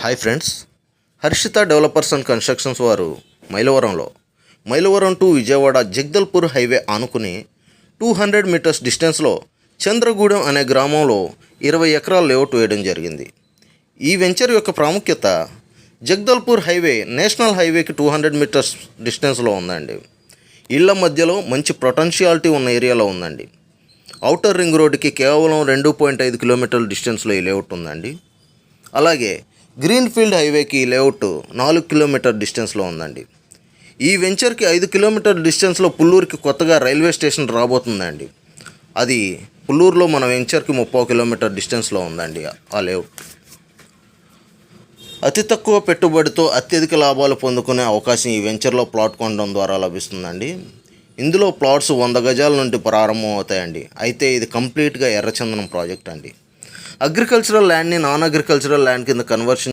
Hi friends, Harshitha developers and constructions వారు Mylavaram to Vijayawada Jagdalpur highway ఆనుకుని 200 metres డిస్టెన్స్లో చంద్రగూడెం అనే గ్రామంలో 20 ఎకరాల లేఅవుట్ వేయడం జరిగింది. ఈ వెంచర్ యొక్క ప్రాముఖ్యత జగదల్పూర్ హైవే నేషనల్ హైవేకి 200 మీటర్స్ డిస్టెన్స్లో ఉందండి. ఇళ్ల మధ్యలో మంచి పొటెన్షియాలిటీ ఉన్న ఏరియాలో ఉందండి. ఔటర్ రింగ్ రోడ్డుకి కేవలం 2.5 కిలోమీటర్ల డిస్టెన్స్లో ఈ లేఅవుట్ ఉందండి. అలాగే గ్రీన్ఫీల్డ్ హైవేకి లేఅవుట్ 4 కిలోమీటర్ డిస్టెన్స్లో ఉందండి. ఈ వెంచర్కి 5 కిలోమీటర్ డిస్టెన్స్లో పుల్లూరుకి కొత్తగా రైల్వే స్టేషన్ రాబోతుందండి. అది పుల్లూరులో మన వెంచర్కి 30 కిలోమీటర్ డిస్టెన్స్లో ఉందండి ఆ లేఅవుట్. అతి తక్కువ పెట్టుబడితో అత్యధిక లాభాలు పొందుకునే అవకాశం ఈ వెంచర్లో ప్లాట్ కొనడం ద్వారా లభిస్తుందండి. ఇందులో ప్లాట్స్ 100 గజాల నుండి ప్రారంభం అవుతాయండి. అయితే ఇది కంప్లీట్గా ఎర్రచందనం ప్రాజెక్ట్ అండి. అగ్రికల్చరల్ ల్యాండ్ని నాన్ అగ్రికల్చరల్ ల్యాండ్ కింద కన్వర్షన్